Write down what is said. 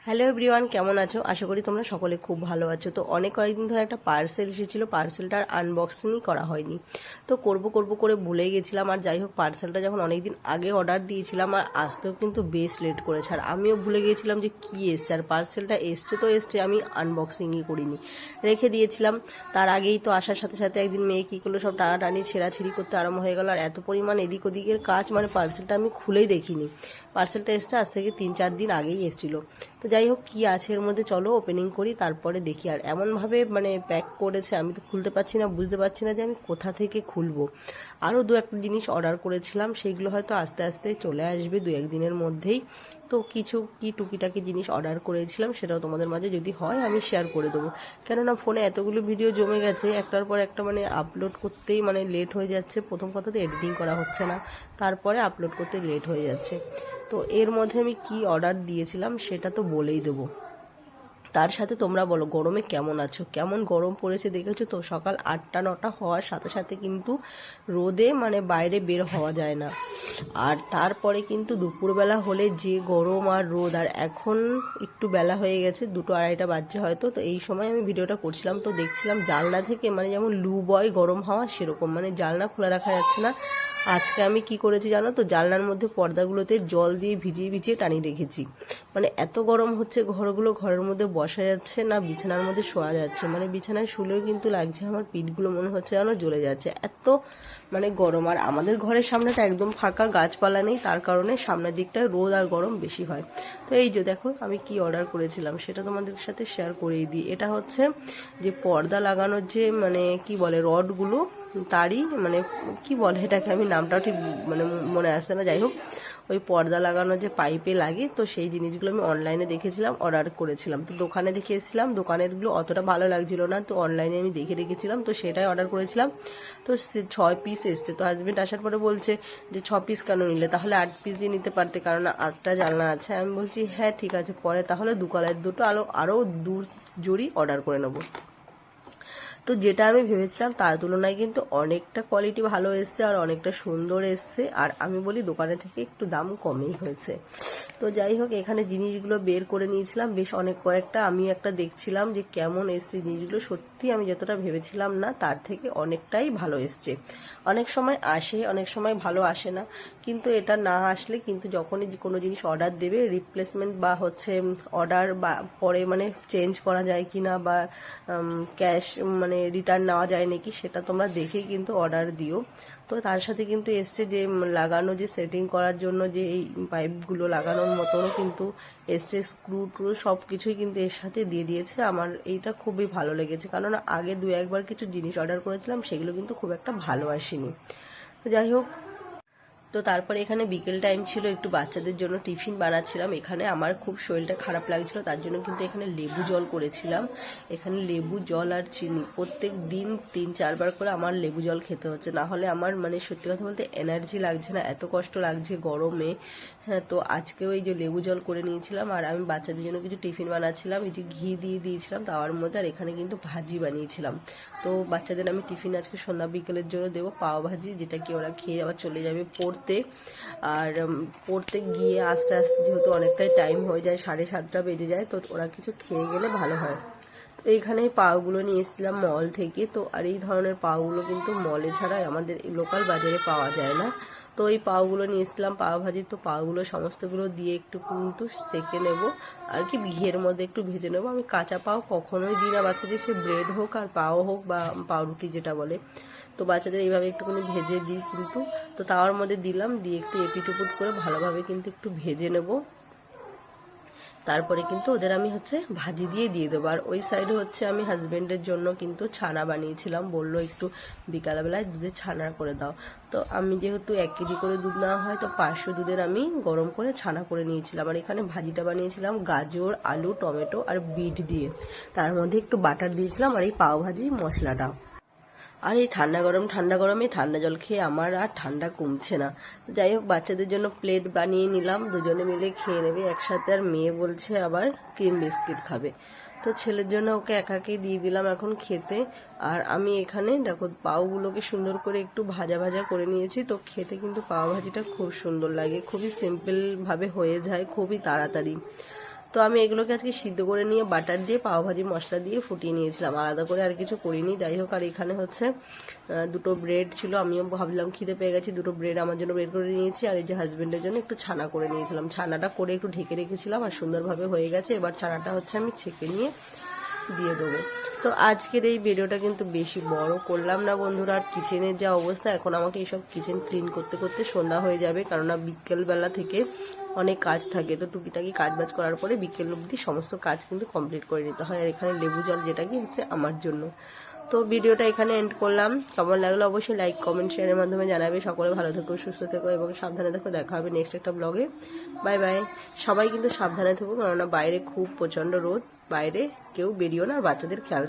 Hello everyone, কেমন আছো? আশা করি তোমরা সকলে খুব ভালো আছো। তো কয়েকদিন ধরে একটা পার্সেল এসেছিলো, পার্সেলটার আনবক্সিংই করা হয়নি। তো করব করে ভুলে গেছিলাম। আর যাই হোক, পার্সেলটা যখন অনেকদিন আগে অর্ডার দিয়েছিলাম আর আসতেও কিন্তু বেশ লেট করেছে, আর আমিও ভুলে গিয়েছিলাম যে কি এসছে। আর পার্সেলটা এসছে তো এসছে, আমি আনবক্সিংই করিনি, রেখে দিয়েছিলাম। তার আগেই তো আসার সাথে সাথে একদিন মেয়ে কী করলো, সব টানাটানি ছেঁড়াছিঁড়ি করতে আরম্ভ হয়ে গেল। আর এত পরিমাণ এদিক ওদিকের কাজ, মানে পার্সেলটা আমি খুলেই দেখিনি। পার্সেলটা এসছে আজ থেকে 3-4 দিন আগেই এসেছিলো। তো যাই হোক, কী আছে এর মধ্যে চলো ওপেনিং করি, তারপরে দেখি। আর এমনভাবে মানে প্যাক করেছে, আমি তো খুলতে পারছি না, বুঝতে পারছি না যে আমি কোথা থেকে খুলবো। আরও দু একটা জিনিস অর্ডার করেছিলাম, সেইগুলো হয়তো আস্তে আস্তে চলে আসবে 2-1 দিনের মধ্যেই। তো কিছু কি টুকিটাকি জিনিস অর্ডার করেছিলাম, সেটাও তোমাদের মাঝে যদি হয় আমি শেয়ার করে দেবো। কেননা ফোনে এতগুলো ভিডিও জমে গেছে, একটার পর একটা মানে আপলোড করতেই মানে লেট হয়ে যাচ্ছে। প্রথম কথা তো এডিটিং করা হচ্ছে না, তারপরে আপলোড করতে লেট হয়ে যাচ্ছে। তো এর মধ্যে আমি কি অর্ডার দিয়েছিলাম সেটা তো বলেই দেবো। তার সাথে তোমরা বলো গরমে কেমন আছো, কেমন গরম পড়েছে দেখেছো তো। সকাল 8টা-9টা হওয়ার সাথে সাথে কিন্তু রোদে মানে বাইরে বের হওয়া যায় না। আর তারপরে কিন্তু দুপুরবেলা হলে যে গরম আর রোদ। আর এখন একটু বেলা হয়ে গেছে, 2-2:30 বাজছে হয়তো। তো এই সময় আমি ভিডিওটা করছিলাম, তো দেখছিলাম জানলা থেকে মানে যেমন লু বয় গরম হাওয়া, সেরকম মানে জানলা খোলা রাখা যাচ্ছে না। আজকে আমি কি করেছি জানো তো, জানলার মধ্যে পর্দাগুলোতে জল দিয়ে ভিজিয়ে ভিজিয়ে টানিয়ে রেখেছি। মানে এত গরম হচ্ছে, ঘরের মধ্যে বসা যাচ্ছে না, বিছানার মধ্যে শোয়া যাচ্ছে। মানে বিছানায় শুলেও কিন্তু লাগছে আমার পিঠগুলো, মনে হচ্ছে যেন জ্বলে যাচ্ছে, এত মানে গরম। আর আমাদের ঘরের সামনেটা একদম ফাঁকা, গাছপালা নেই, তার কারণে সামনের দিকটায় রোদ আর গরম বেশি হয়। তো এই যে দেখো আমি কি অর্ডার করেছিলাম সেটা তোমাদের সাথে শেয়ার করেই দিই। এটা হচ্ছে যে পর্দা লাগানোর যে মানে কি বলে রডগুলো, তারই মানে কি বলে এটাকে, আমি নামটাও ঠিক মানে মনে আসছে না। যাই হোক, ওই পর্দা লাগানো যে পাইপে লাগে, তো সেই জিনিসগুলো আমি অনলাইনে দেখেছিলাম, অর্ডার করেছিলাম। তো দোকানে দেখিয়েছিলাম, দোকানেরগুলো অতটা ভালো লাগছিল না, তো অনলাইনে আমি দেখে রেখেছিলাম, তো সেটাই অর্ডার করেছিলাম। তো 6 পিস এসছে। তো হাজবেন্ড আসার পরে বলছে যে 6 পিস কেন নিলে, তাহলে 8 পিস দিয়ে নিতে পারতে, কারণ 8টা জানলা আছে। আমি বলছি হ্যাঁ ঠিক আছে, পরে তাহলে 2 কালার দুটো আরও 2 জোড়ি অর্ডার করে নেবো। তো যেটা আমি ভেবেছিলাম তার তুলনায় কিন্তু অনেকটা কোয়ালিটি ভালো এসছে আর অনেকটা সুন্দর এসছে। আর আমি বলি দোকানে থেকে একটু দাম কমই হয়েছে। তো যাই হোক, এখানে জিনিসগুলো বের করে নিয়েছিলাম বেশ অনেক কয়েকটা। আমি একটা দেখছিলাম যে কেমন এসছে জিনিসগুলো, সত্যি আমি যতটা ভেবেছিলাম না তার থেকে অনেকটাই ভালো এসছে। অনেক সময় আসে, অনেক সময় ভালো আসে না, কিন্তু এটা না আসলে কিন্তু যখনই কোনো জিনিস অর্ডার দেবে, রিপ্লেসমেন্ট বা হচ্ছে অর্ডার বা পরে মানে চেঞ্জ করা যায় কি না, বা ক্যাশ মানে রিটার্ন নেওয়া যায় নাকি, সেটা তোমরা দেখেই কিন্তু অর্ডার দিও। তো তার সাথে কিন্তু এসছে যে লাগানো, যে সেটিং করার জন্য যে এই পাইপগুলো লাগানোর মতনও কিন্তু এসছে, স্ক্রু ট্রু সব কিছুই কিন্তু এর সাথে দিয়ে দিয়েছে। আমার এইটা খুবই ভালো লেগেছে, কারণ আগে 2-1 বার কিছু জিনিস অর্ডার করেছিলাম, সেগুলো কিন্তু খুব একটা ভালো আসেনি। তো যাই হোক, তো তারপরে এখানে বিকেল টাইম ছিল, একটু বাচ্চাদের জন্য টিফিন বানাচ্ছিলাম। এখানে আমার খুব শরীরটা খারাপ লাগছিল, তার জন্য কিন্তু এখানে লেবু জল করেছিলাম। এখানে লেবু জল আর চিনি প্রত্যেক দিন 3-4 বার করে আমার লেবু জল খেতে হচ্ছে, না হলে আমার মানে সত্যি কথা বলতে এনার্জি লাগছে না, এত কষ্ট লাগছে গরমে। হ্যাঁ, তো আজকেও এই যে লেবু জল করে নিয়েছিলাম। আর আমি বাচ্চাদের জন্য কিছু টিফিন বানাচ্ছিলাম, এই যে ঘি দিয়ে দিয়েছিলাম তাওয়ার মধ্যে, আর এখানে কিন্তু ভাজি বানিয়েছিলাম। তো বাচ্চাদের আমি টিফিন আজকে সন্ধ্যা বিকেলের জন্য দেবো পাও ভাজি, যেটা কি ওরা খেয়ে আবার চলে যাবে পড়তে। আর পড়তে গিয়ে আস্তে আস্তে যেহেতু অনেকটাই টাইম হয়ে যায়, 7:30 বেজে যায়, তো ওরা কিছু খেয়ে গেলে ভালো হয়। তো এইখানে পাওগুলো নিয়ে এসেছিলাম মল থেকে। তো আর এই ধরনের পাওগুলো কিন্তু মলে ছাড়া আমাদের লোকাল বাজারে পাওয়া যায় না। তো এই পাওগুলো নিয়ে এসেছিলাম পাও ভাজি। তো পাওগুলো সমস্তগুলো দিয়ে একটু কিন্তু সেঁকে নেবো, আর কি ঘিয়ের মধ্যে একটু ভেজে নেবো। আমি কাঁচা পাও কখনোই দিই না বাচ্চাদের, সে ব্রেড হোক আর পাও হোক বা পাউরুটি যেটা বলে। তো বাচ্চাদের এইভাবে একটুখানি ভেজে দিই কিন্তু। তো তাওয়ার মধ্যে দিলাম, দিয়ে একটু এপিট ওপিট করে ভালোভাবে কিন্তু একটু ভেজে নেবো। তারপরে কিন্তু ওদের আমি হচ্ছে ভাজি দিয়ে দেবো। আর ওই সাইডে হচ্ছে আমি হাজবেন্ডের জন্য কিন্তু ছানা বানিয়েছিলাম, বললো একটু বিকালবেলায় দুধের ছানা করে দাও। তো আমি যেহেতু 1 কেজি করে দুধ নেওয়া হয়, তো 500 দুধের আমি গরম করে ছানা করে নিয়েছিলাম। আর এখানে ভাজিটা বানিয়েছিলাম গাজর, আলু, টমেটো আর বিট দিয়ে, তার মধ্যে একটু বাটার দিয়েছিলাম, আর এই পাও ভাজি মশলাটা। আর এই ঠান্ডা গরমে ঠান্ডা জল খেয়ে আমার আর ঠান্ডা কমছে না। যাই হোক, বাচ্চাদের জন্য প্লেট বানিয়ে নিলাম, দুজনে মিলে খেয়ে নেবে একসাথে। আর মেয়ে বলছে আবার ক্রিম বিস্কিট খাবে, তো ছেলের জন্য ওকে একাকেই দিয়ে দিলাম এখন খেতে। আর আমি এখানে দেখো পাওগুলোকে সুন্দর করে একটু ভাজা ভাজা করে নিয়েছি। তো খেতে কিন্তু পাও ভাজিটা খুব সুন্দর লাগে, খুবই সিম্পল ভাবে হয়ে যায়, খুবই তাড়াতাড়ি। তো আমি এগুলোকে আজকে সিদ্ধ করে নিয়ে বাটার দিয়ে পাওভাজি মশলা দিয়ে ফুটিয়ে নিয়েছিলাম, আলাদা করে আর কিছু করিনি। যাই হোক, আর এখানে হচ্ছে দুটো ব্রেড ছিল, আমিও ভাবলাম খিদে পেয়ে গেছি, দুটো ব্রেড আমার জন্য বের করে নিয়েছি। আর এই যে হাজবেন্ডের জন্য একটু ছানা করে নিয়েছিলাম, ছানাটা করে একটু ঢেকে রেখেছিলাম আর সুন্দরভাবে হয়ে গেছে। এবার ছানাটা হচ্ছে আমি ছেঁকে নিয়ে দিয়ে দেবো। তো আজকের এই ভিডিওটা কিন্তু বেশি বড় করলাম না বন্ধুরা। আর কিচেনের যা অবস্থা, এখন আমাকে এইসব কিচেন ক্লিন করতে করতে সন্ধ্যা হয়ে যাবে, কেননা বিকেলবেলা থেকে অনেক কাজ থাকে। তো টুকিটাকি কাজ বাজ করার পরে বিকেল অবধি সমস্ত কাজ কিন্তু কমপ্লিট করে নিতে হয়। আর এখানে লেবু জল, যেটা কি হচ্ছে আমার জন্য। তো ভিডিওটা এখানে এন্ড করলাম। কেমন লাগলো অবশ্যই লাইক কমেন্ট শেয়ারের মাধ্যমে জানাবে। সকলে ভালো থেকো, সুস্থ থেকো এবং সাবধানে থেকো। দেখা হবে নেক্সট একটা ব্লগে। Bye bye. সবাই কিন্তু সাবধানে থেকো, কেননা বাইরে খুব প্রচণ্ড রোদ, বাইরে কেউ বেরিও না, আর বাচ্চাদের খেয়াল